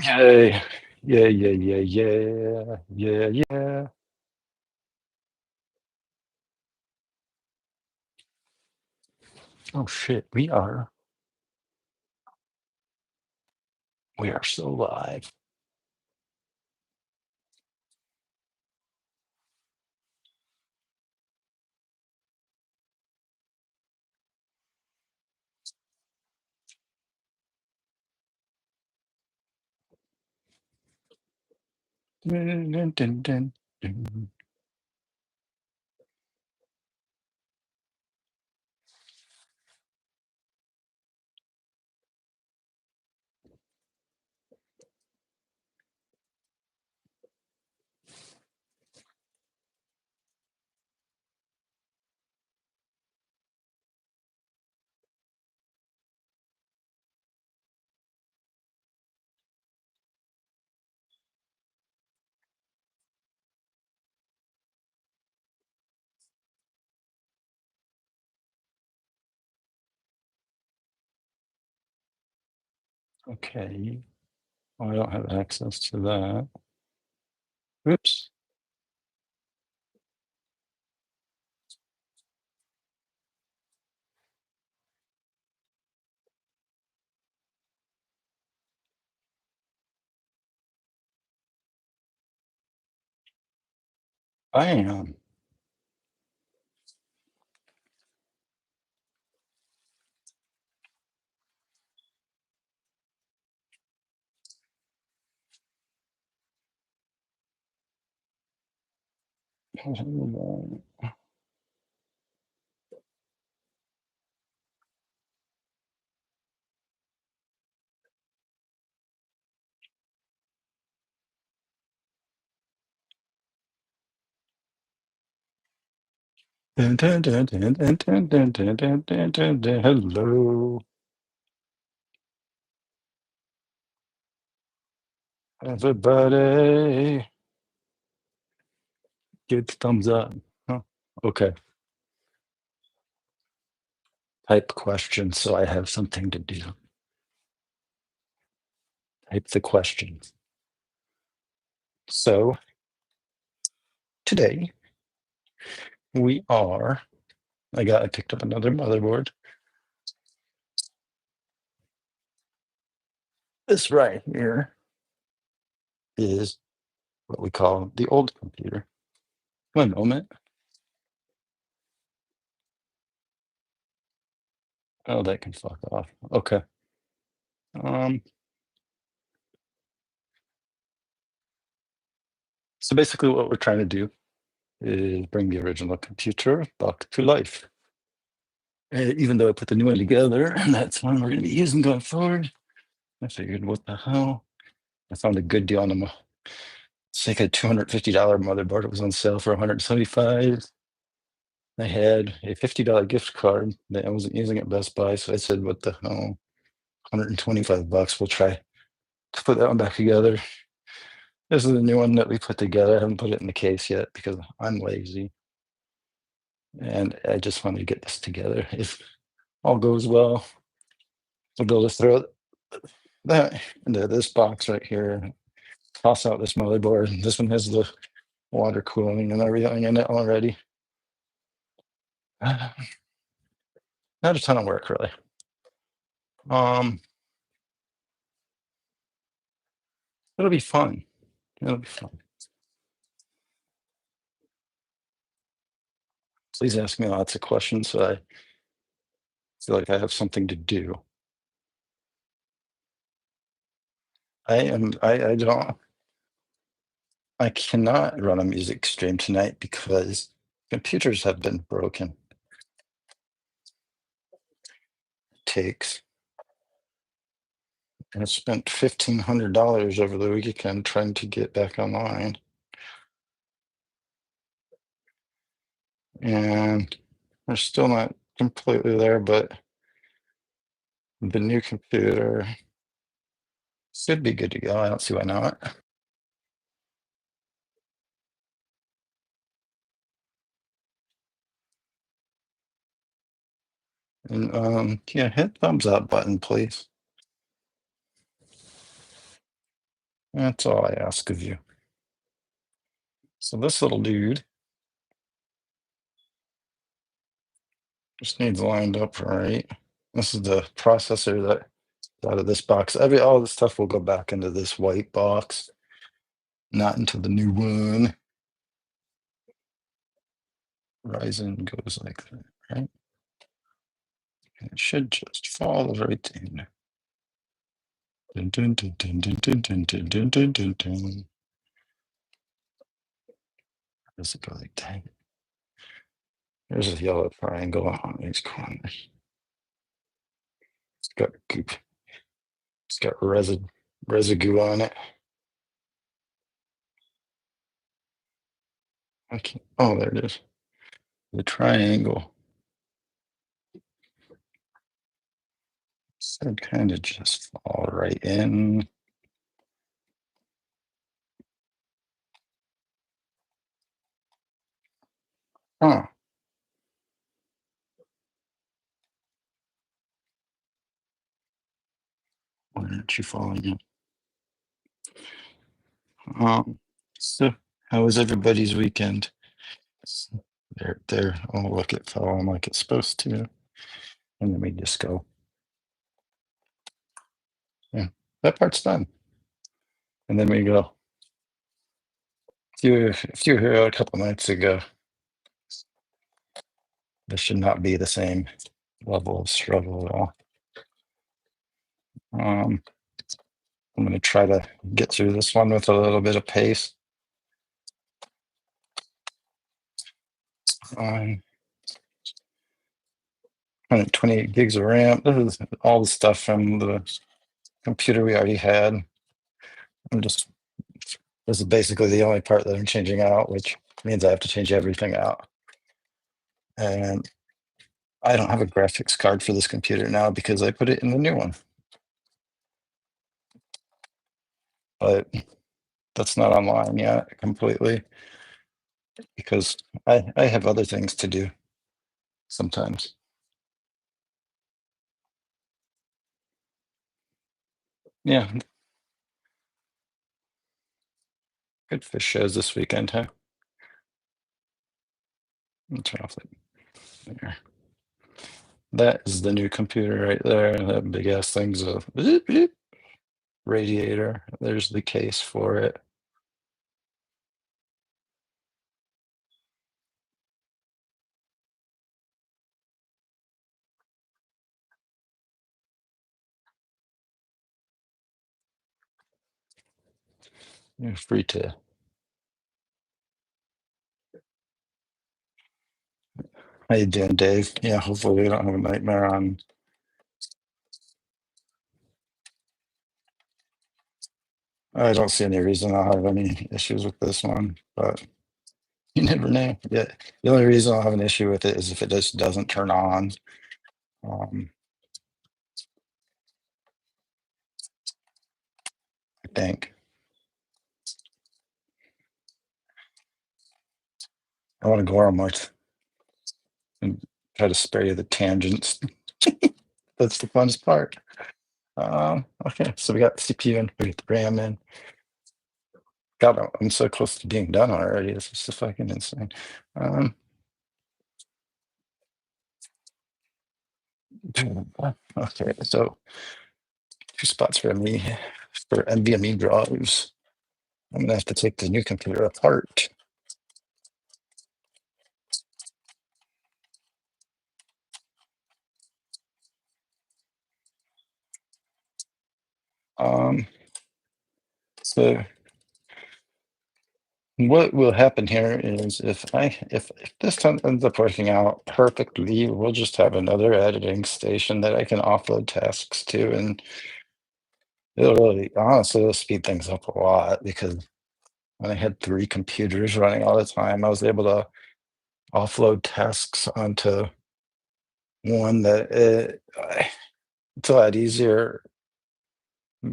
Yay. Yeah, yeah, yeah, yeah, yeah, yeah. Oh shit, we are so live. Dun, dun, dun, dun, dun. Okay. Oh, I don't have access to that. Oops. I am. Dun, dun, dun, dun, dun, dun, dun, dun, dun, dun, dun, dun. Hello, everybody. Give thumbs up. Huh. Okay. Type question so I have something to do. Type the question. So today I picked up another motherboard. This right here is what we call the old computer. One moment. Oh, that can fuck off. Okay. Um, so basically what we're trying to do is bring the original computer back to life. Even though I put the new one together, and that's one we're going to be using going forward. I figured, what the hell? I found a good deal on them. It's like a $250 motherboard. It was on sale for 175. I had a $50 gift card that I wasn't using at Best Buy, so I said, "What the hell? $125. We'll try to put that one back together." This is the new one that we put together. I haven't put it in the case yet because I'm lazy, and I just wanted to get this together. If all goes well, we'll be able to throw that into this box right here. Toss out this motherboard. This one has the water cooling and everything in it already. Not a ton of work, really. Um, it'll be fun. It'll be fun. Please ask me lots of questions so I feel like I have something to do. I don't, I cannot run a music stream tonight because computers have been broken. Takes. I spent $1,500 over the weekend trying to get back online. And we're still not completely there, but the new computer should be good to go. I don't see why not. And yeah, hit thumbs up button, please. That's all I ask of you. So this little dude just needs lined up right. This is the processor that out of this box. All the stuff will go back into this white box, not into the new one. Ryzen goes like that, right? And it should just fall right in. Dun, dun, dun, dun, dun, dun, dun, dun, dun, dun, dun, dun. Does it go like that? There's a yellow triangle on these corners. It's got goop. It's got residue on it. I can't. Oh, there it is. The triangle. So kind of just fall right in. Huh. Why aren't you falling in? So how was everybody's weekend? There. Oh, look, it fell on like it's supposed to. And then we just go. Yeah, that part's done. And then we go. If you were here a couple nights ago, this should not be the same level of struggle at all. I'm going to try to get through this one with a little bit of pace. 128 gigs of RAM. This is all the stuff from the computer we already had. This is basically the only part that I'm changing out, which means I have to change everything out. And I don't have a graphics card for this computer now because I put it in the new one. But that's not online yet completely because I have other things to do sometimes. Yeah. Good fish shows this weekend, huh? I'll turn off there. That is the new computer right there. That big ass thing's a radiator. There's the case for it. You're free to. How you doing, Dave? Yeah, hopefully we don't have a nightmare on. I don't see any reason I'll have any issues with this one, but you never know. Yeah, the only reason I'll have an issue with it is if it just doesn't turn on. I think. I want to go on much and try to spare you the tangents. That's the funnest part. Okay, so we got the CPU in, we got the RAM in. God, I'm so close to being done already. This is so fucking insane. Okay, so 2 spots for me for NVMe drives. I'm gonna have to take the new computer apart. So what will happen here is if this time ends up working out perfectly, we'll just have another editing station that I can offload tasks to, and it'll really honestly it'll speed things up a lot because when I had 3 computers running all the time, I was able to offload tasks onto one that it's a lot easier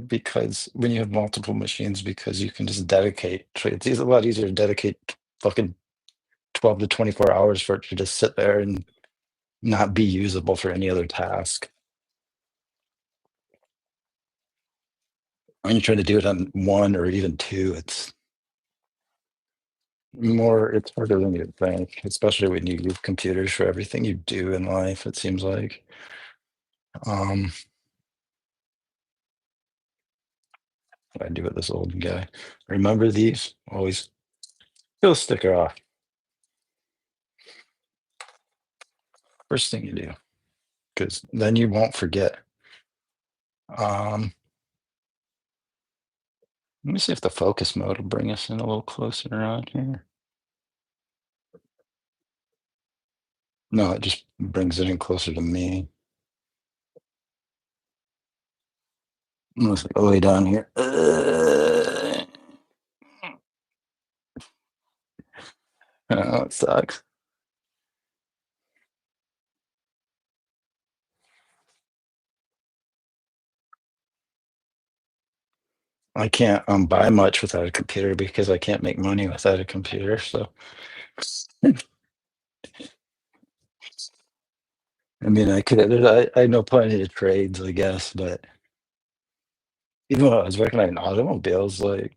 because when you have multiple machines, because you can just dedicate. It's a lot easier to dedicate fucking 12 to 24 hours for it to just sit there and not be usable for any other task. when you try to do it on one or even two, it's harder than you think, especially when you use computers for everything you do in life, it seems like. Um, what I do with this old guy. Remember these? Always peel a sticker off. First thing you do, because then you won't forget. Um, Let me see if the focus mode will bring us in a little closer around here. No, it just brings it in closer to me. Let's go way down here. Oh, it sucks. I can't buy much without a computer because I can't make money without a computer. So, I mean, I know plenty of trades, I guess, but even when I was working on automobiles, like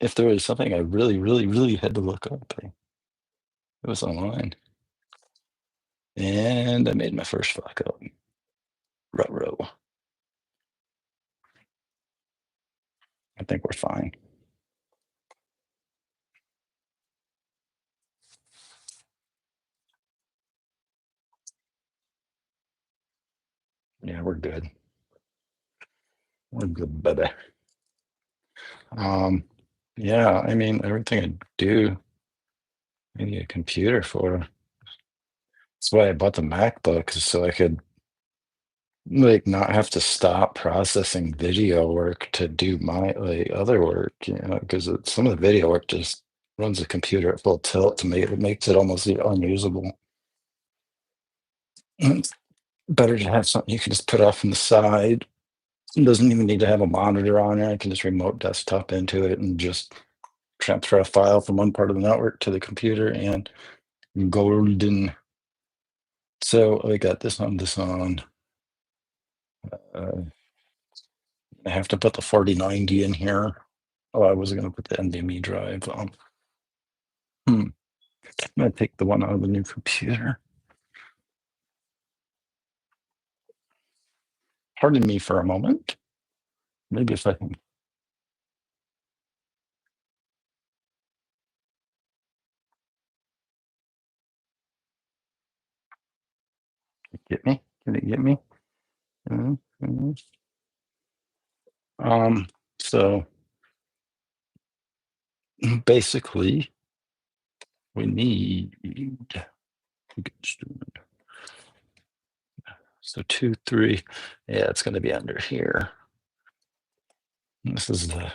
if there was something I really, really, really had to look up, it was online. And I made my first fuck up. Ruh-roh. I think we're fine. Yeah, we're good. We're good, baby. Um, yeah, I mean, everything I do, I need a computer for. That's why I bought the MacBook, so I could like not have to stop processing video work to do my like other work, because some of the video work just runs the computer at full tilt to make it makes it almost unusable. It's better to have something you can just put off on the side. It doesn't even need to have a monitor on it. I can just remote desktop into it and just transfer a file from one part of the network to the computer and golden. So I got this on, Uh, I have to put the 4090 in here. Oh, I was going to put the NVMe drive on. I'm going to take the one out of the new computer. Pardon me for a moment. Maybe if I can get me. Can it get me? Mhm, mhm. Um, so basically, we need so 2, 3. Yeah, it's going to be under here. This is the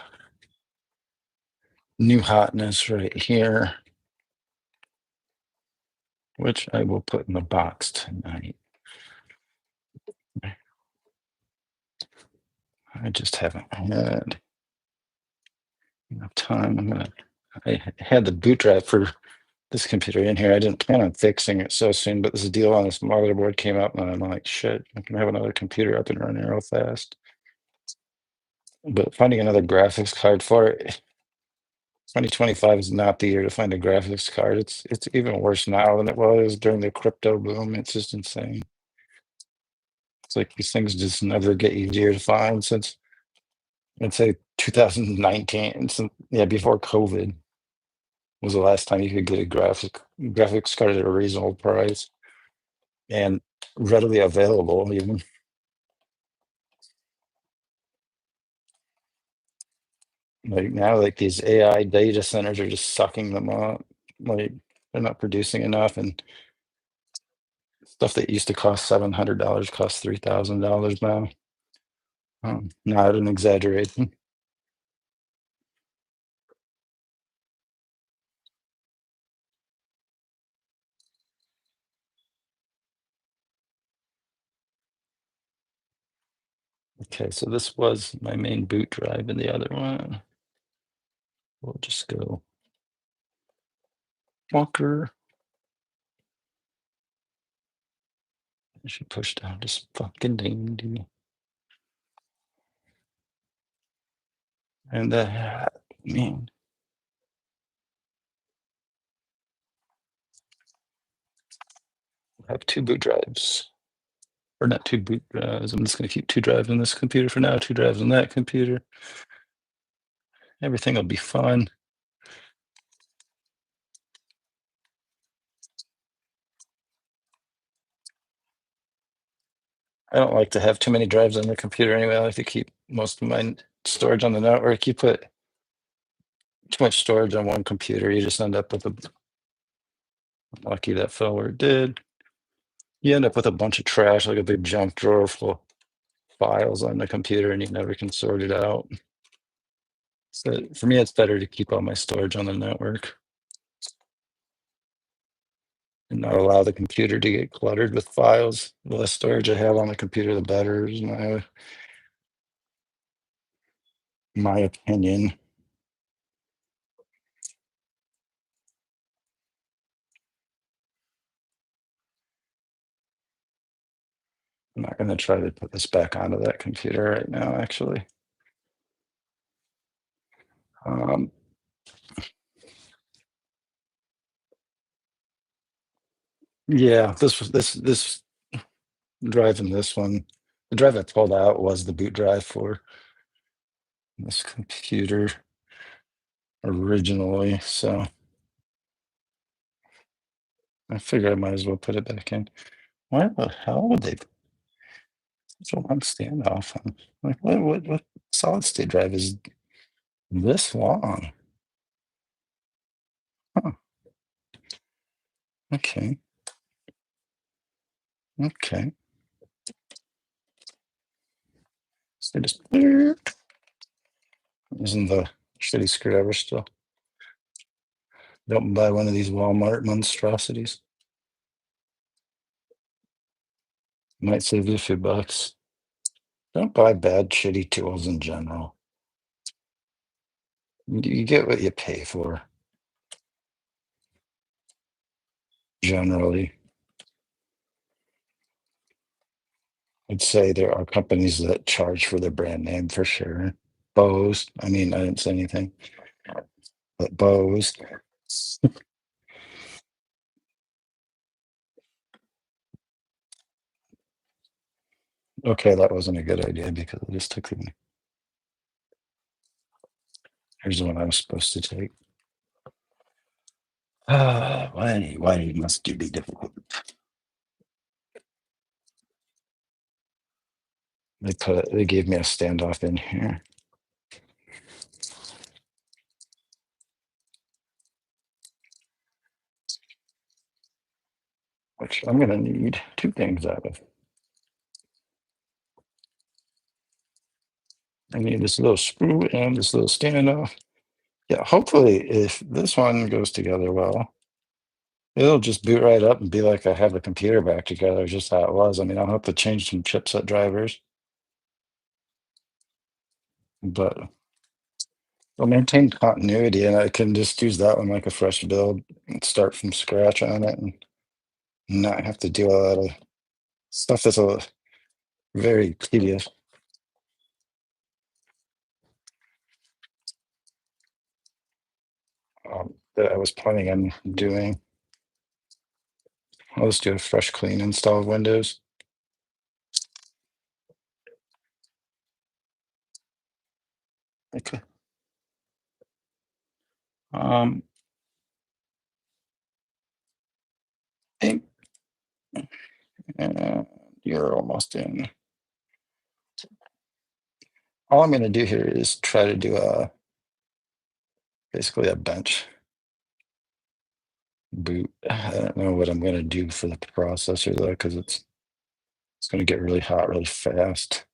new hotness right here, which I will put in the box tonight. I just haven't had enough time. I had the boot drive for this computer in here. I didn't plan on fixing it so soon, but this deal on this motherboard came up, and I'm like, shit, I can have another computer up and running real fast. But finding another graphics card for it, 2025 is not the year to find a graphics card. It's even worse now than it was during the crypto boom. It's just insane. It's like these things just never get easier to find since, I'd say, 2019. Yeah, before COVID was the last time you could get a graphics card at a reasonable price and readily available even. Like now, like these AI data centers are just sucking them up. Like they're not producing enough, and stuff that used to cost $700 costs $3,000 now. Not an exaggeration. Okay, so this was my main boot drive, and the other one, we'll just go Walker. I should push down just fucking dandy. And I mean, I have two boot drives. Or not two boot drives. I'm just going to keep two drives on this computer for now, two drives on that computer. Everything will be fine. I don't like to have too many drives on the computer anyway. I like to keep most of my storage on the network. You put too much storage on one computer, you just end up with lucky that fell where it did. You end up with a bunch of trash, like a big junk drawer full of files on the computer, and you never can sort it out. So for me, it's better to keep all my storage on the network and not allow the computer to get cluttered with files. The less storage I have on the computer, the better, is my opinion. I'm not going to try to put this back onto that computer right now, actually. Yeah, this drive and this one, the drive I pulled out was the boot drive for this computer originally, so I figured I might as well put it back in. Why the hell would they put such a long standoff on? Like, what solid state drive is this long? Huh, okay, okay. So just using the shitty screwdriver still. Don't buy one of these Walmart monstrosities. Might save you a few bucks. Don't buy bad, shitty tools in general. You get what you pay for, generally. I'd say there are companies that charge for their brand name for sure. Bose. I mean, I didn't say anything, but Bose. Okay, that wasn't a good idea because I just took the. Here's the one I was supposed to take. Why must you be difficult? They gave me a standoff in here. Which I'm gonna need two things out of. I need this little screw and this little standoff. Yeah, hopefully if this one goes together well, it'll just boot right up and be like I have the computer back together, just how it was. I mean, I'll have to change some chipset drivers, but it'll maintain continuity, and I can just use that one like a fresh build and start from scratch on it and not have to do a lot of stuff that's very tedious. That I was planning on doing. I'll just do a fresh clean install of Windows. Okay. Um, think, you're almost in. All I'm going to do here is try to do basically a bench boot. I don't know what I'm going to do for the processor though, because it's going to get really hot really fast,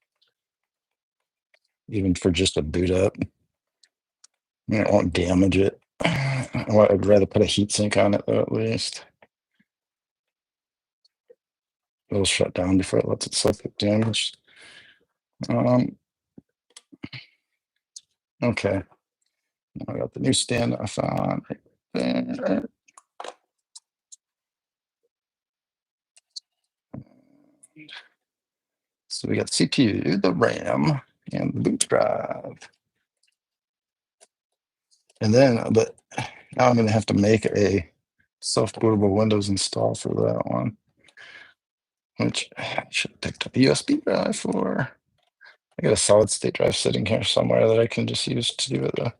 even for just a boot up. It won't damage it. I'd rather put a heat sink on it though, at least. It'll shut down before it lets itself get damaged. Okay. I got the new standoff on right there. So we got CPU, the RAM, and the boot drive. And then, but now I'm gonna have to make a self-bootable Windows install for that one, which I should have picked up a USB drive for. I got a solid state drive sitting here somewhere that I can just use to do it.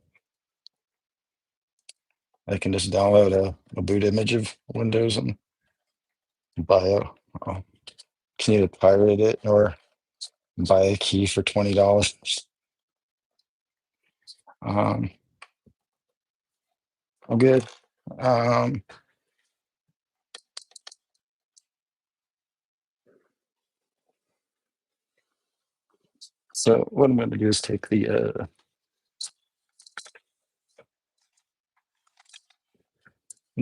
I can just download a boot image of Windows and buy a, can either pirate it or buy a key for $20. Um, I'm good. Um, so what I'm going to do is take the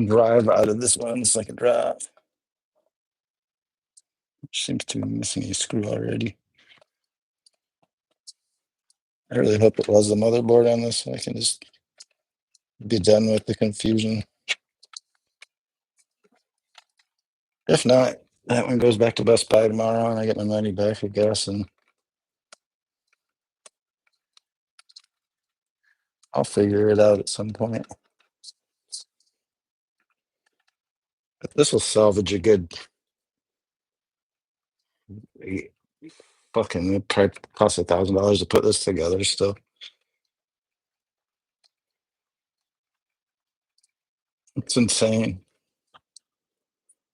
drive out of this one, second drive. Which seems to be missing a screw already. I really hope it was the motherboard on this so I can just be done with the confusion. If not, that one goes back to Best Buy tomorrow and I get my money back, I guess, and I'll figure it out at some point. But this will salvage a good fucking, it probably cost $1,000 to put this together still. It's insane.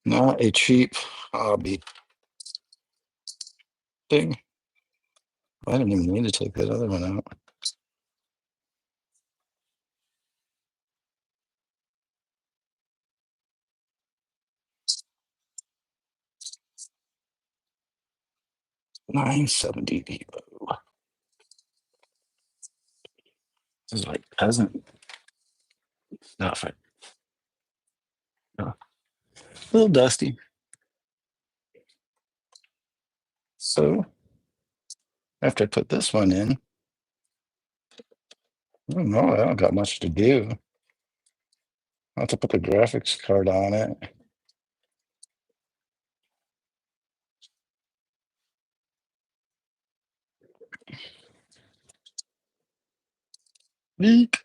Not a cheap hobby thing. I didn't even need to take that other one out. $970. This is like peasant. Not fine. No. A little dusty. So after I put this one in, I don't know, I don't got much to do. I'll have to put the graphics card on it. Eek.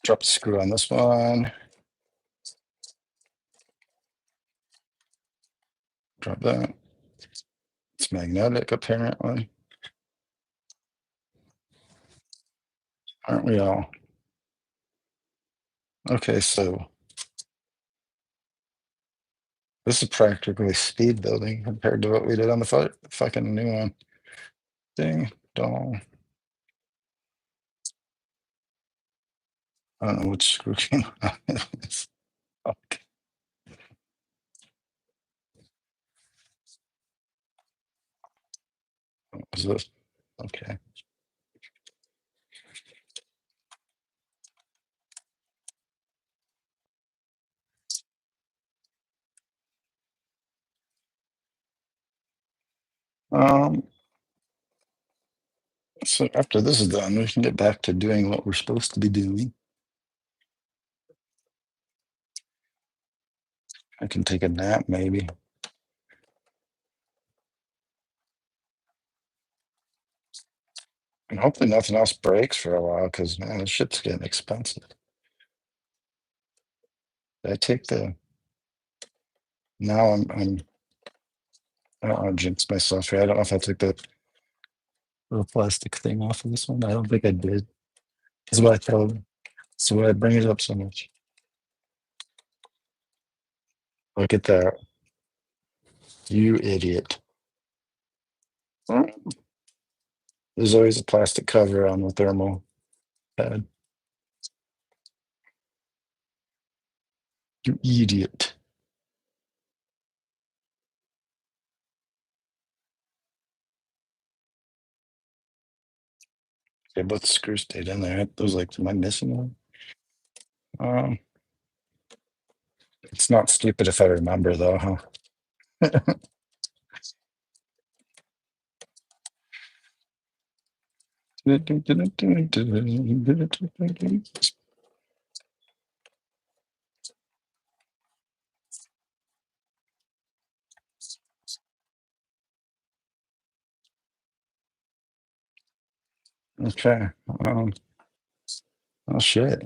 Drop the screw on this one. Drop that. It's magnetic, apparently. Aren't we all? Okay, so this is practically speed building compared to what we did on the fucking new one. Ding dong. I don't know which screw came on this. Okay. What was this? Okay. Um, so after this is done, we can get back to doing what we're supposed to be doing. I can take a nap maybe. And hopefully nothing else breaks for a while because man, this shit's getting expensive. Did I take the now I'm I don't want to jinx myself here. I don't know if I took the little plastic thing off of this one. I don't think I did. That's what I told him. So why I bring it up so much. Look at that. You idiot. There's always a plastic cover on the thermal pad. You idiot. Okay, both screws stayed in there. Those like, am I missing one? Um, it's not stupid if I remember though, huh? Okay. Oh shit.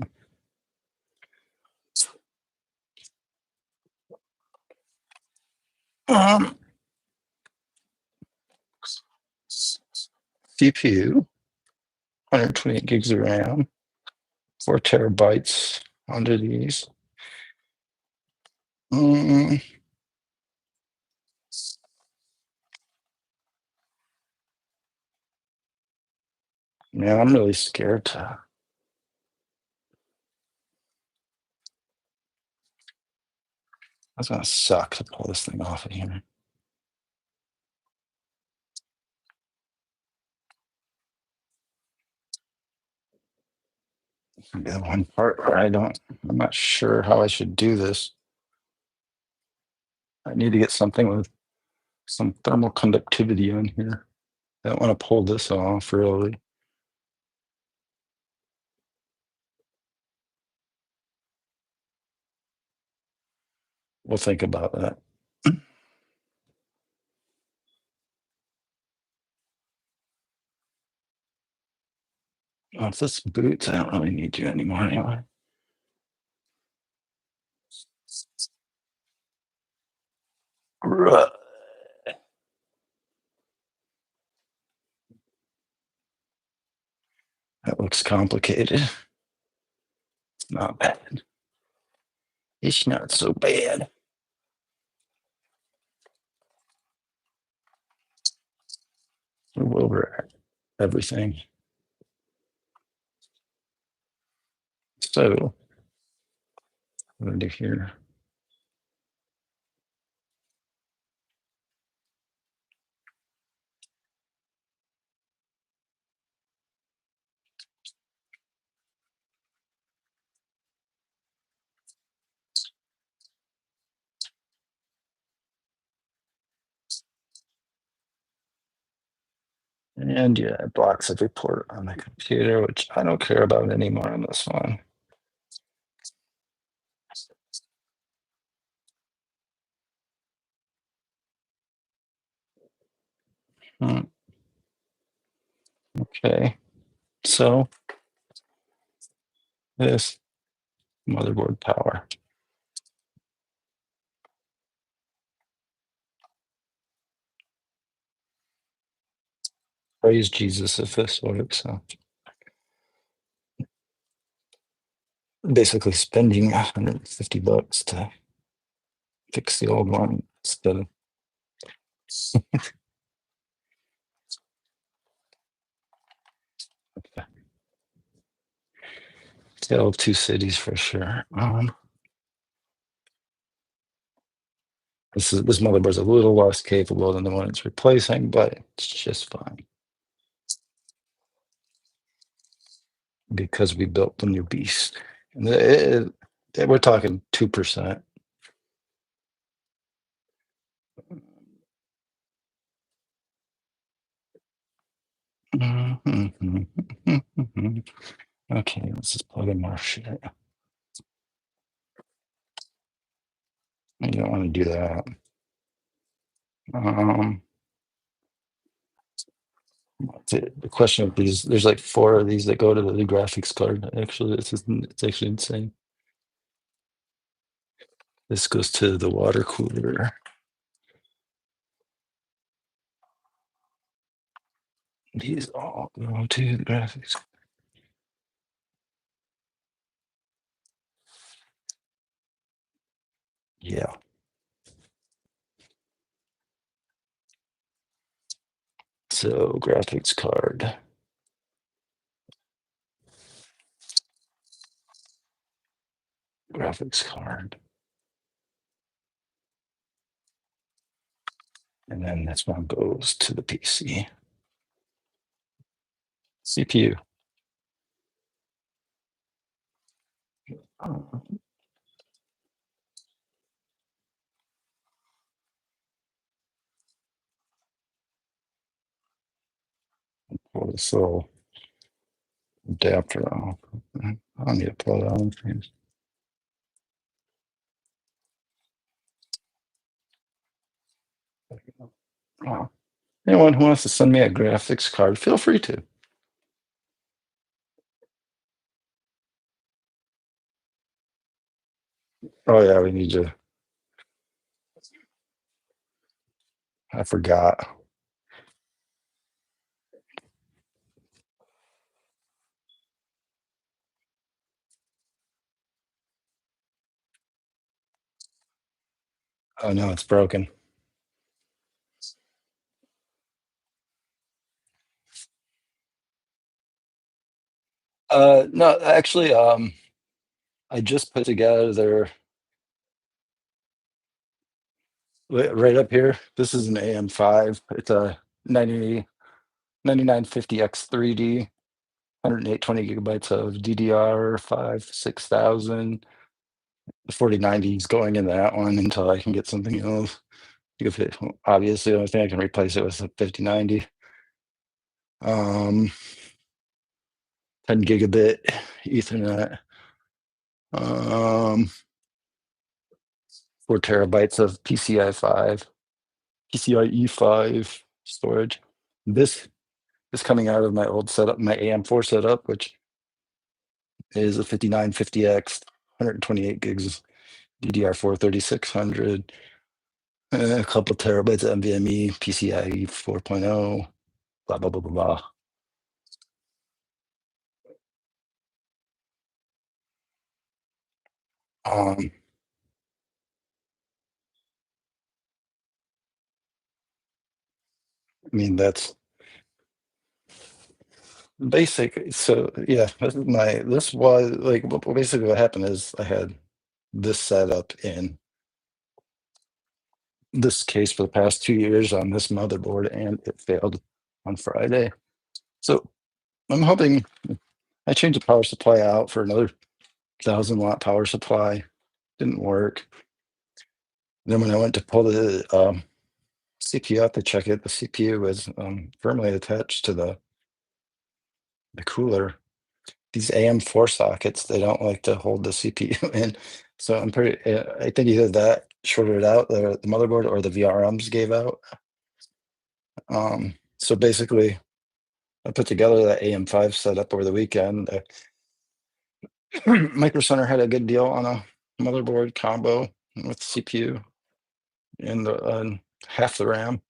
Um, CPU, 128 gigs of RAM, 4 terabytes under these. Mm, yeah, I'm really scared to. That's gonna suck to pull this thing off of here. The one part where I'm not sure how I should do this. I need to get something with some thermal conductivity on here. I don't want to pull this off really. We'll think about that. If this boots, I don't really need you anymore anyway. Right. That looks complicated. It's not bad. It's not so bad. Move over everything. So, what do I do here? And yeah, it blocks every port on the computer, which I don't care about anymore on this one. Hmm, okay, so this motherboard power. Praise Jesus if this works. So basically spending $150 to fix the old one instead of Tale of Two Cities for sure. This motherboard's a little less capable than the one it's replacing, but it's just fine because we built the new beast. And we're talking 2%. Okay, let's just plug in more shit. You don't want to do that. Um, the question of these, there's like 4 of these that go to the graphics card. Actually, it's actually insane. This goes to the water cooler. These all go to the graphics. Yeah. So graphics card. Graphics card. And then this one goes to the PC. CPU. Pull this little adapter off. I don't need to pull it on. Oh. Anyone who wants to send me a graphics card, feel free to. Oh yeah, we need to. I forgot. Oh no, it's broken. No, actually, I just put together right up here. This is an AM5. It's a 9950X3D, 108 20 gigabytes of DDR5, 6000. The 4090 is going in that one until I can get something else. If it, obviously, the only thing I can replace it with is a 5090. Um, 10 gigabit Ethernet. Um, 4 terabytes of PCIe5 storage. This is coming out of my old setup, my AM4 setup, which is a 5950X, 128 gigs DDR4 3600, a couple terabytes of NVMe, PCIe 4.0, blah, blah, blah, blah, blah. Um, I mean, that's basic. So yeah, this was like, basically what happened is I had this set up in this case for the past 2 years on this motherboard, and it failed on Friday. So I'm hoping I changed the power supply out for another 1,000 watt power supply. Didn't work. Then when I went to pull the CPU out to check it, the CPU was firmly attached to the cooler. These AM4 sockets, they don't like to hold the CPU in. So I think either that shorted out the motherboard or the VRMs gave out. So basically, I put together that AM5 setup over the weekend. Micro Center had a good deal on a motherboard combo with CPU and half the RAM.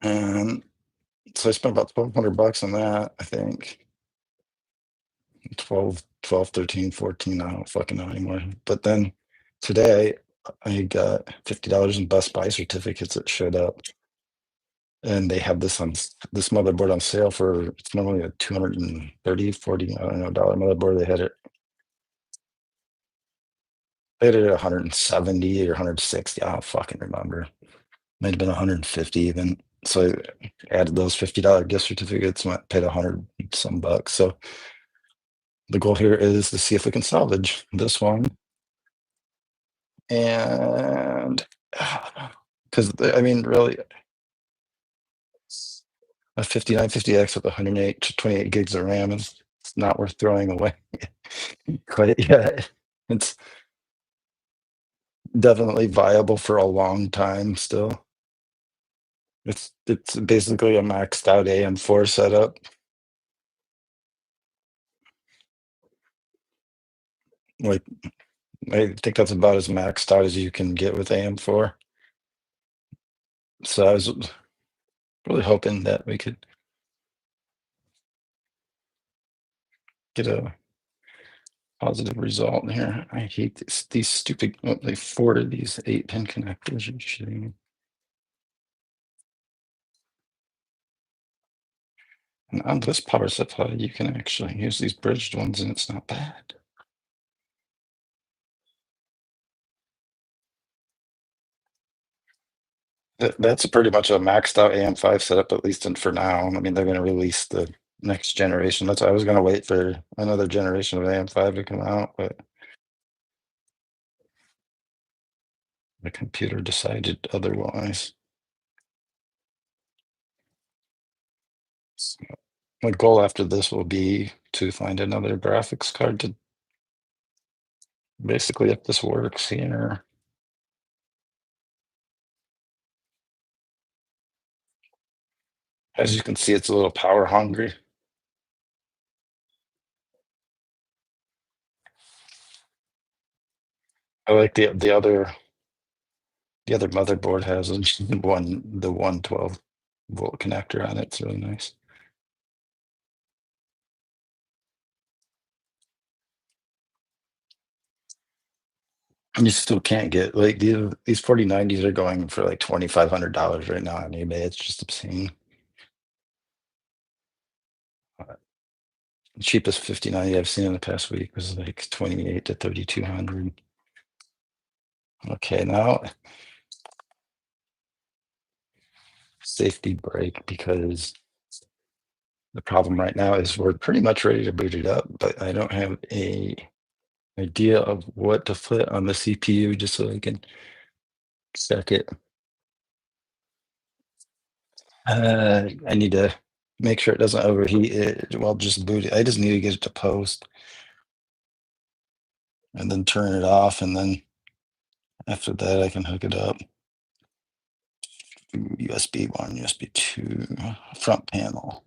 And so I spent about 1,200 bucks on that, I think. 12, 13, 14. I don't fucking know anymore. But then today I got $50 in Best Buy certificates that showed up. And they have this motherboard on sale for, it's normally a 230, 40, I don't know, dollar motherboard. They had it at 170 or 160. I don't fucking remember. Might have been 150 even. So I added those $50 gift certificates, paid 100 some bucks. So the goal here is to see if we can salvage this one. And because I mean, really, a 5950X with 108 to 28 gigs of RAM is it's not worth throwing away quite yet. It's definitely viable for a long time still. It's basically a maxed out AM4 setup. Like I think that's about as maxed out as you can get with AM4. So I was really hoping that we could get a positive result here. I hate these stupid, like 4 of these 8-pin connectors are shitting me. And on this power supply, you can actually use these bridged ones and it's not bad. That's pretty much a maxed out AM5 setup, at least for now. I mean, they're going to release the next generation. That's why I was going to wait for another generation of AM5 to come out, but the computer decided otherwise. So my goal after this will be to find another graphics card to basically, if this works here. As you can see, it's a little power hungry. I like the other motherboard has the 112-volt connector on it. It's really nice. And you still can't get like these 4090s are going for like $2,500 right now on eBay. It's just obscene. The cheapest 5090 I've seen in the past week was like 28 to 3,200. Okay, now safety break, because the problem right now is we're pretty much ready to boot it up, but I don't have a idea of what to put on the CPU just so I can stack it. I need to make sure it doesn't overheat it while just boot it. I just need to get it to post and then turn it off, and then after that I can hook it up. USB 1, USB 2, front panel.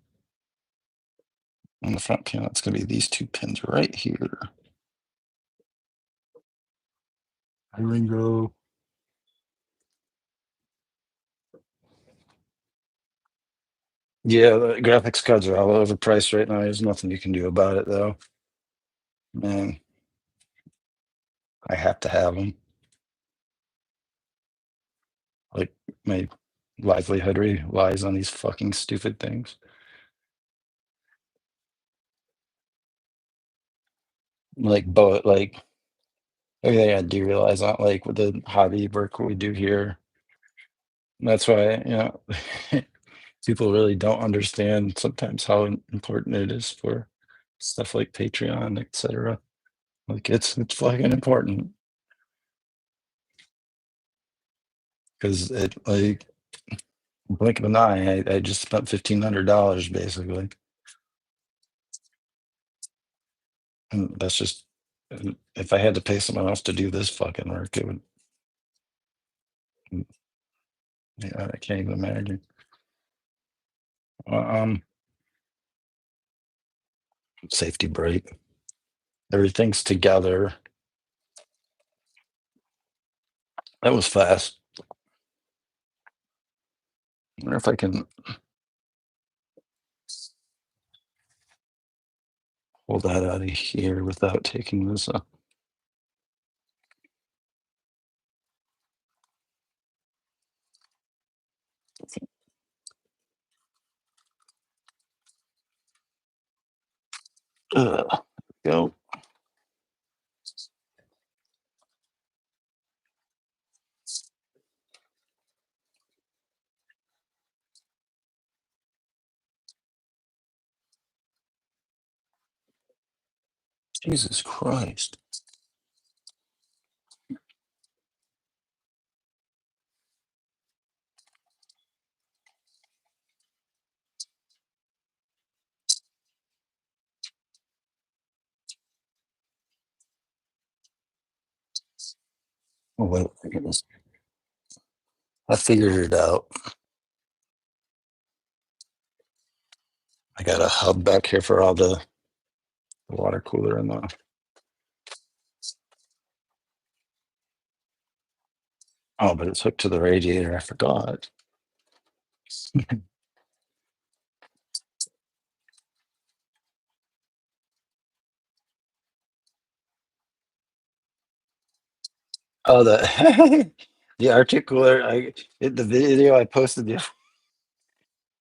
On the front panel, it's going to be these two pins right here. Hi, Ringo. Yeah, the graphics cards are all overpriced right now. There's nothing you can do about it, though. Man, I have to have them. Like, my livelihood relies on these fucking stupid things. Like everything I do realize on, like with the hobby work we do here. That's why, people really don't understand sometimes how important it is for stuff like Patreon, etc. Like it's fucking important because it like blink of an eye, I just spent $1,500 basically, and that's just if I had to pay someone else to do this fucking work, it would. Yeah, I can't even imagine. Um, Safety brake. Everything's together. That was fast. I wonder if I can pull that out of here without taking this up. Go. Jesus Christ. Oh, wait, look at this. I figured it out. I got a hub back here for all the water cooler and the. Oh, but it's hooked to the radiator. I forgot. Oh, the the Arctic cooler. The video I posted.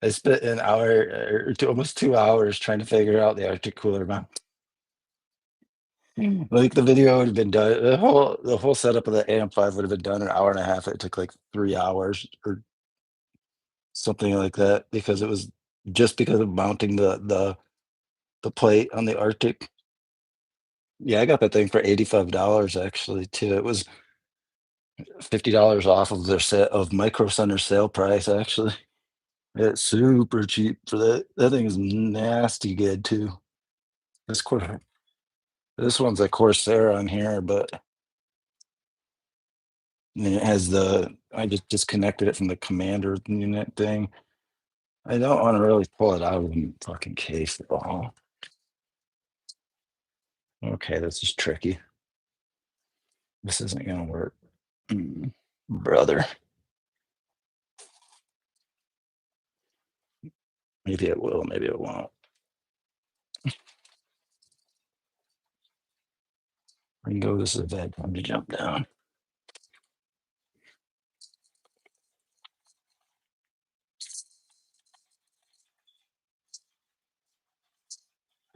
I spent an hour or almost 2 hours trying to figure out the Arctic cooler mount. Like the video would have been done. The whole setup of the AM5 would have been done in an hour and a half. It took like 3 hours or something like that because it was just because of mounting the plate on the Arctic. Yeah, I got that thing for $85 actually too. It was $50 off of their set of Micro Center sale price actually. It's super cheap for that. That thing is nasty good too. This quarter, this one's a Corsair on here, but it has I just disconnected it from the commander unit thing. I don't want to really pull it out of the fucking case at all. Okay, this is tricky. This isn't gonna work. Brother. Maybe it will, maybe it won't. Ringo, this is a bad time to jump down.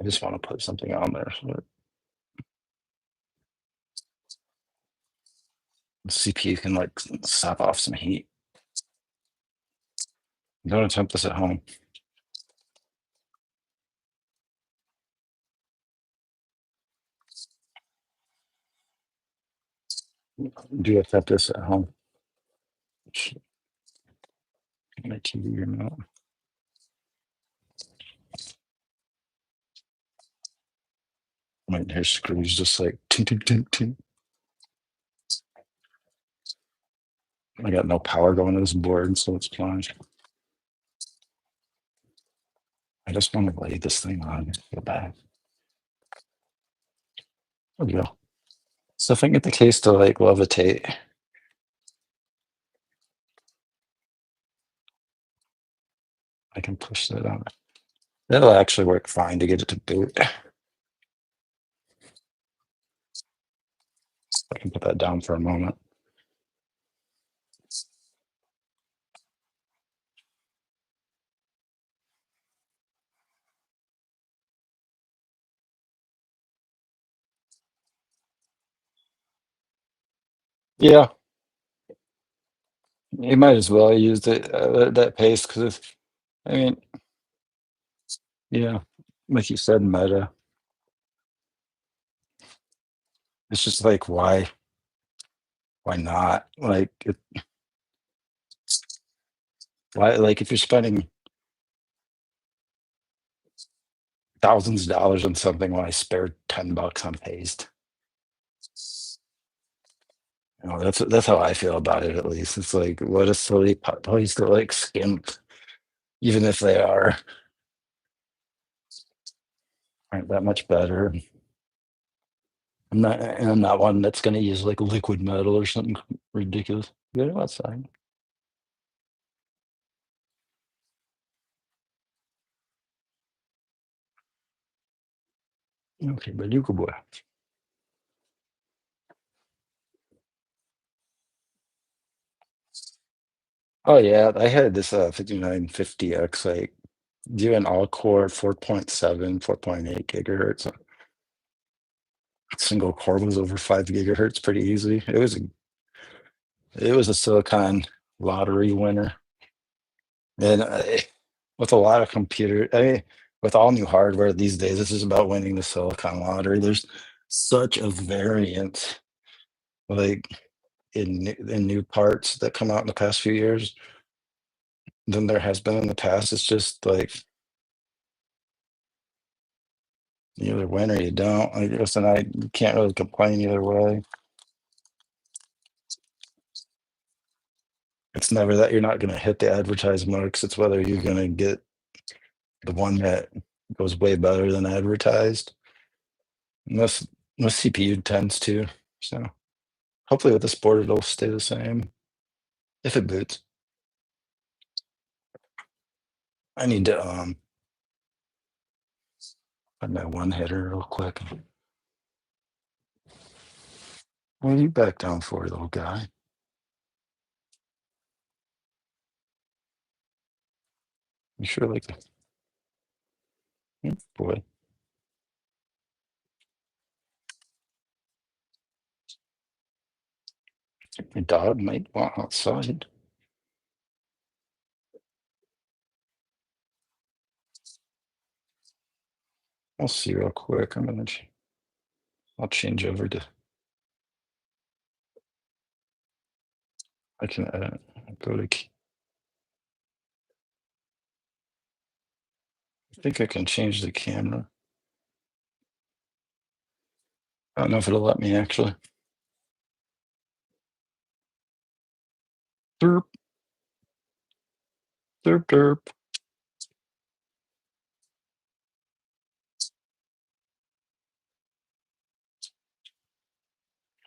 I just want to put something on there so the CPU can like sop off some heat. Don't attempt this at home. Do attempt this at home. My TV remote. My hair screws just like tink, tink, tink, tink. I got no power going to this board, so it's fine. I just want to lay this thing on. Feel bad. There we go. So if I can get the case to like levitate, I can push that on. That'll actually work fine to get it to boot. I can put that down for a moment. Yeah, you might as well use that paste because I mean, yeah, like you said, meta. It's just like why not? Like why like if you're spending thousands of dollars on something, why spare $10 on paste? You know, that's how I feel about it. At least it's like what a silly place to like skimp, even if they aren't that much better. I'm not one that's going to use like liquid metal or something ridiculous. Go outside. Okay, but you could boy. Oh yeah, I had this 5950X like doing all core 4.7, 4.8 gigahertz. Single core was over 5 gigahertz pretty easy. It was a silicon lottery winner. And with a lot of computer, I mean, with all new hardware these days, this is about winning the silicon lottery. There's such a variance, like in new parts that come out in the past few years than there has been in the past. It's just like you either win or you don't. I guess, and I can't really complain either way. It's never that you're not going to hit the advertised marks. It's whether you're going to get the one that goes way better than advertised. Most CPU tends to. So hopefully with this board it'll stay the same if it boots. I need to find my one hitter real quick. What are you back down for, little guy? You sure like boy. My dog might want outside. I'll see real quick. I'll change over to I can go to I think I can change the camera. I don't know if it'll let me actually. Derp, derp, derp.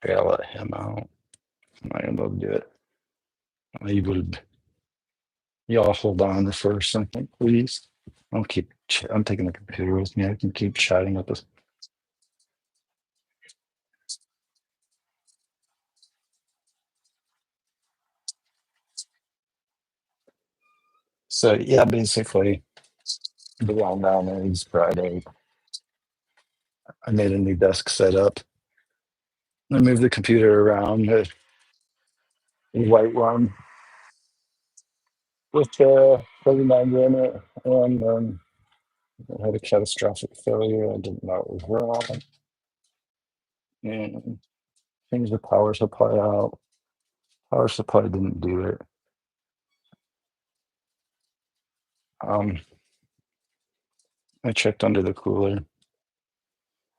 I gotta let him out. I'm not gonna be able to do it. I would. Y'all hold on for a second, please. I'll keep. I'm taking the computer with me. I can keep chatting with this. So yeah, basically, the round down is Friday. I made a new desk setup. I moved the computer around. The white one with 39 in it, and I had a catastrophic failure. I didn't know it was wrong, and changed the power supply out. Power supply didn't do it. I checked under the cooler.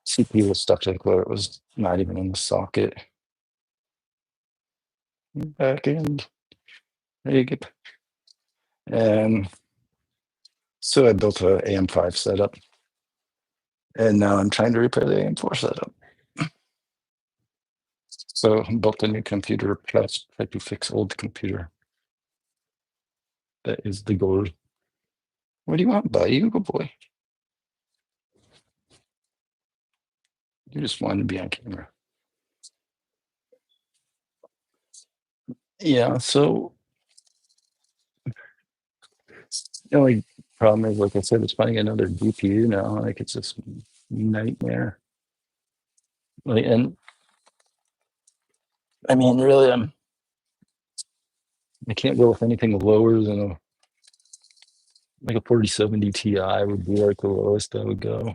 CPU was stuck to the cooler. It was not even in the socket. Back end. There you go. And so I built a AM5 setup. And now I'm trying to repair the AM4 setup. So I built a new computer plus try to fix old computer. That is the goal. What do you want, buddy? You good boy. You just wanted to be on camera. Yeah, so the only problem is, like I said, it's finding another GPU now. Like it's just nightmare. Like, and I mean, really, I can't go with anything lower than like a 4070 Ti would be like the lowest I would go.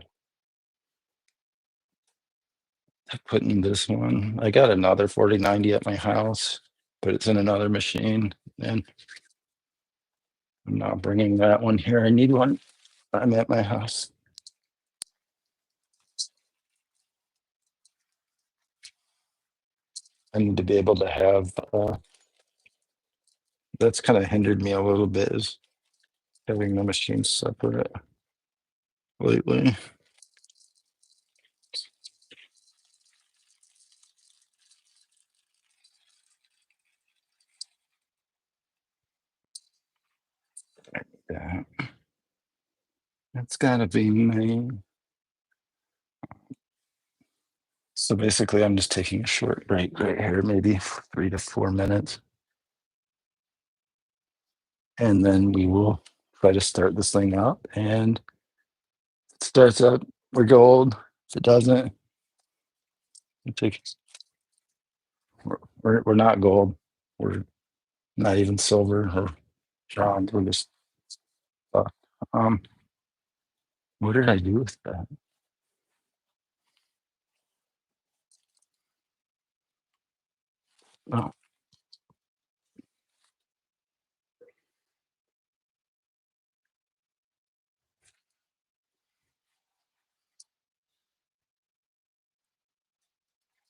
Putting this one, I got another 4090 at my house, but it's in another machine, and I'm not bringing that one here. I need one. I'm at my house. I need to be able to have. That's kind of hindered me a little bit, is having the machines separate lately. Yeah, that's gotta be me. So basically, I'm just taking a short break right here, maybe 3 to 4 minutes, and then we will try to start this thing up. And if it starts up, we're gold. If it doesn't, we take. We're not gold. We're not even silver or bronze. We're just. Uh, um, what did I do with that? Oh,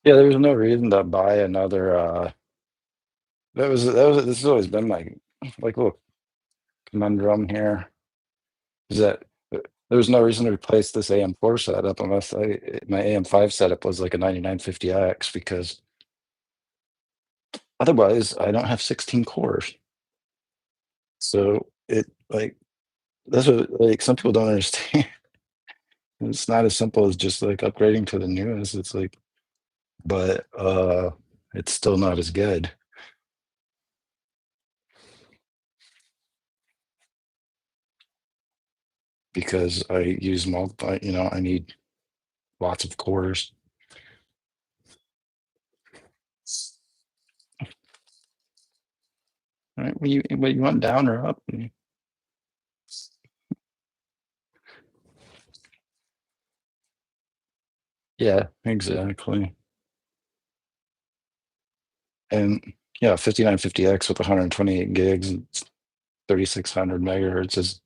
yeah. There was no reason to buy another. This has always been my like little conundrum here. Is that there was no reason to replace this AM4 setup unless my AM5 setup was like a 9950X, because otherwise I don't have 16 cores. So it like that's what like some people don't understand. It's not as simple as just like upgrading to the newest. It's like, but it's still not as good because I use multiple, I need lots of cores. All right, what you want, down or up? Yeah, exactly. And yeah, 5950X with 128 gigs and 3600 megahertz is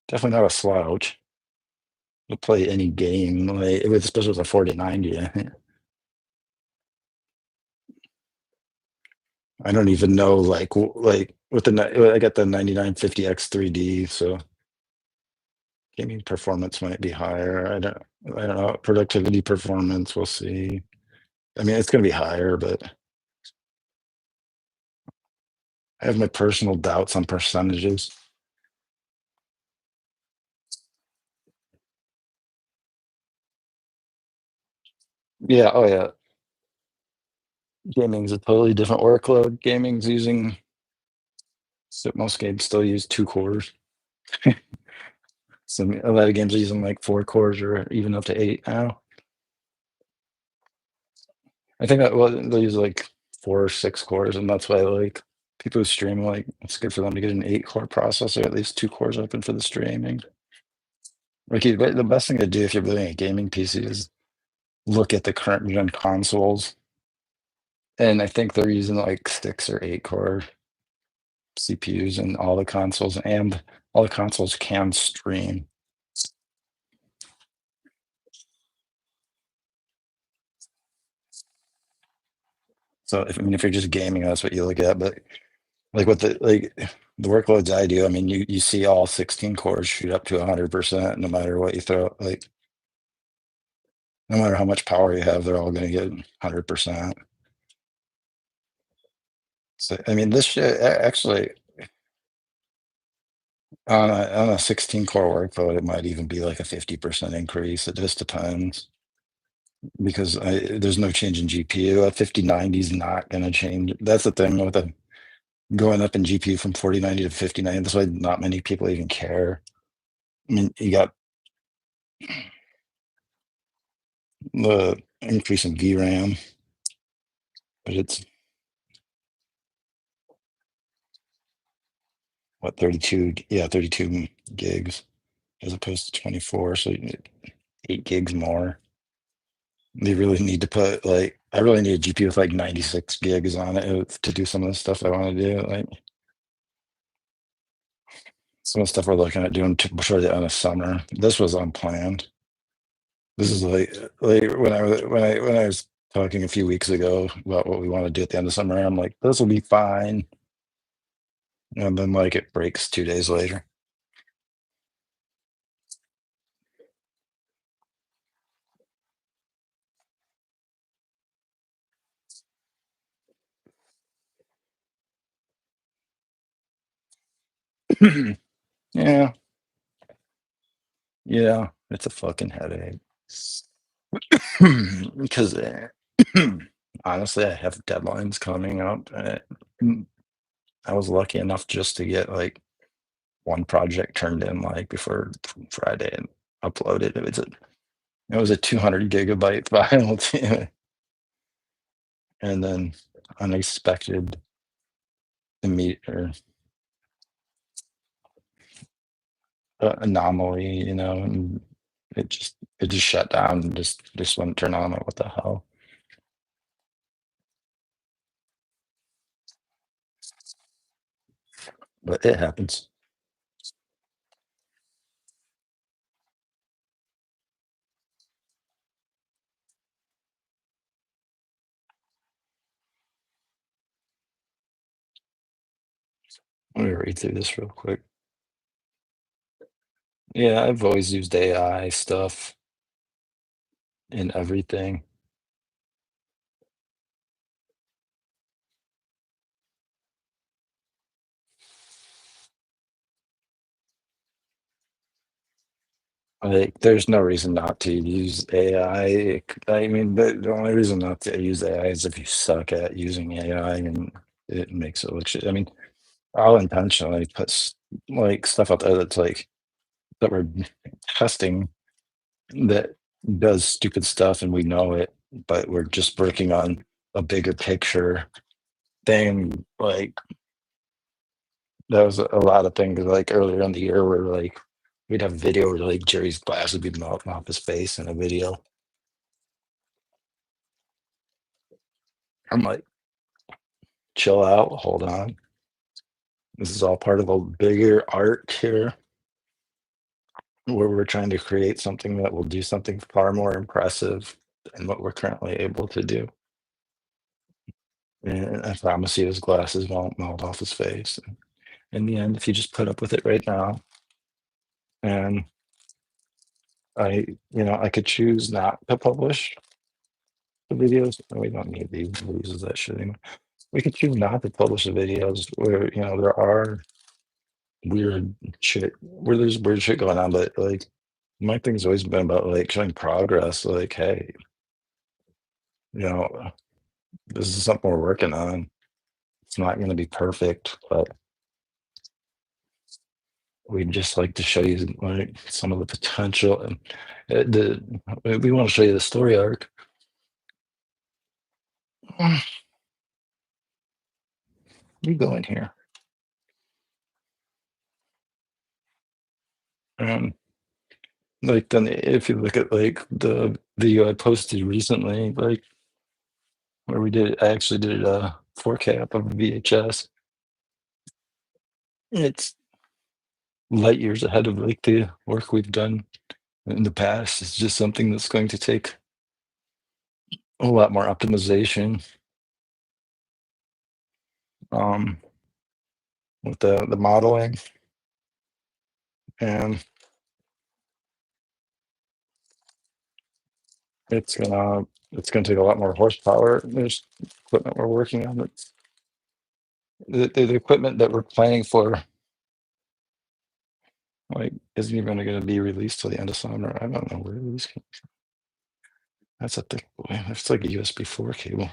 definitely not a slouch to play any game, like especially with a 4090. I don't even know, like with I got the 9950X 3D, so gaming performance might be higher. I don't know. Productivity performance, we'll see. I mean, it's going to be higher, but I have my personal doubts on percentages. Yeah. Oh, yeah. Gaming's a totally different workload. Gaming's using, so most games still use 2 cores. So a lot of games are using like 4 cores or even up to 8 now. I think that well, they'll use like 4 or 6 cores, and that's why like people who stream like it's good for them to get an 8 core processor, at least 2 cores open for the streaming. Like the best thing to do if you're building a gaming PC is look at the current gen consoles, and I think they're using like 6 or 8 core CPUs in all the consoles, and all the consoles can stream. So if I mean if you're just gaming, that's what you look at. But like what the workloads I do, I mean you see all 16 cores shoot up to 100% no matter what you throw. Like no matter how much power you have, they're all going to get 100%. So I mean this shit actually on a 16 core workload, it might even be like a 50% increase. It just depends because there's no change in GPU. A 5090 is not going to change. That's the thing with the going up in GPU from 4090 to 5090. That's why not many people even care. I mean, you got the increase in VRAM, but it's what 32? Yeah, 32 gigs as opposed to 24. So 8 gigs more. They really need to put like I really need a GPU with like 96 gigs on it to do some of the stuff I want to do. Like some of the stuff we're looking at doing before the end of summer. This was unplanned. This is like when I was talking a few weeks ago about what we want to do at the end of summer. I'm like, this will be fine, and then like it breaks 2 days later. Yeah, yeah, it's a fucking headache. Because honestly, I have deadlines coming up. Mm, I was lucky enough just to get like one project turned in like before Friday and uploaded. It was a 200 gigabyte file, too. And then unexpected immediate or anomaly, and it just shut down and just wouldn't turn on. I'm like, what the hell? But it happens. Let me read through this real quick. Yeah, I've always used AI stuff in everything. Like, there's no reason not to use AI. I mean, the only reason not to use AI is if you suck at using AI and it makes it look shit. I mean, I'll intentionally put like stuff out there that's like that we're testing that does stupid stuff and we know it, but we're just working on a bigger picture thing. Like that was a lot of things like earlier in the year where like we'd have video where like Jerry's glass would be melting off his face in a video. I'm like, chill out, hold on. This is all part of a bigger arc here where we're trying to create something that will do something far more impressive than what we're currently able to do. And I promise you his glasses won't melt off his face. In the end, if you just put up with it right now, and I could choose not to publish, the videos. We don't need these. We'll use that shit anymore. We could choose not to publish the videos where there are weird shit where there's weird shit going on, but like my thing's always been about like showing progress. Like, hey, you know, this is something we're working on. It's not going to be perfect, but we'd just like to show you like some of the potential and the we want to show you the story arc. You go in here. Um, like then if you look at like the video I posted recently, like where I actually did a 4K up of a VHS. It's light years ahead of like the work we've done in the past. It's just something that's going to take a lot more optimization um, with the modeling, and it's gonna take a lot more horsepower. There's equipment we're working on. That's the equipment that we're planning for. Like, isn't even going to be released till the end of summer. I don't know where these. That's a thick boy. That's like a USB 4 cable.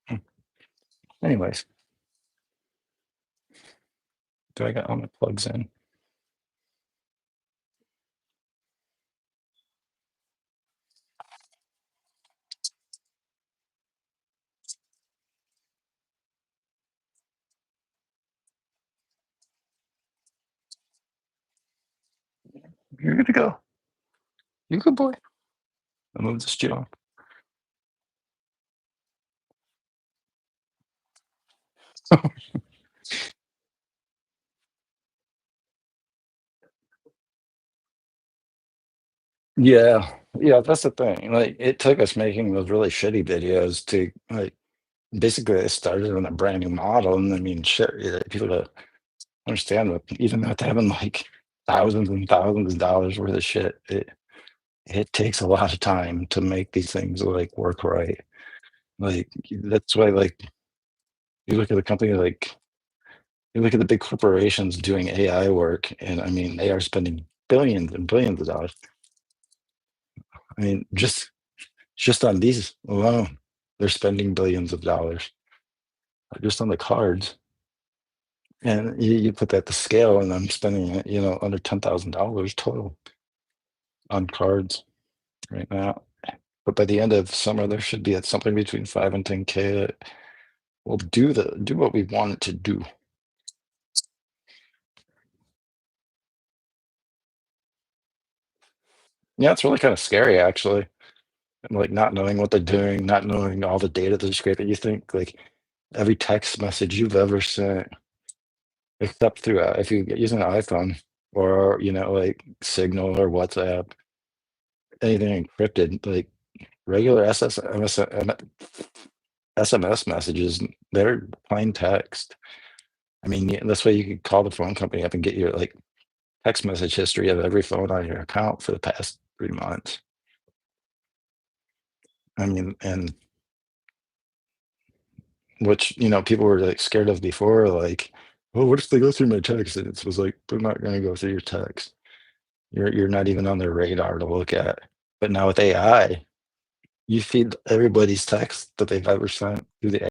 Hmm. Anyways, do I got all my plugs in? You're good to go. You good boy. I'll move this shit on. Yeah, yeah, that's the thing. Like, it took us making those really shitty videos to like basically it started on a brand new model, and I mean, shit, people to understand what even not having like thousands and thousands of dollars worth of shit, it takes a lot of time to make these things like work right. Like that's why like you look at a company like you look at the big corporations doing AI work, and I mean they are spending billions and billions of dollars. I mean, just on these alone, they're spending billions of dollars just on the cards. And you put that to scale, and I'm spending under $10,000 total on cards right now. But by the end of summer, there should be at something between 5 and 10K that will do what we want it to do. Yeah, it's really kind of scary actually. And like not knowing what they're doing, not knowing all the data they're scraping. You think like every text message you've ever sent, except through if you get using an iPhone or like Signal or WhatsApp, anything encrypted, like regular SMS messages, they're plain text. I mean, this way you could call the phone company up and get your like text message history of every phone on your account for the past 3 months. I mean, and which people were like scared of before, like, well, what if they go through my text? And it was like, they're not going to go through your text. You're not even on their radar to look at. But now with AI, you feed everybody's text that they've ever sent through the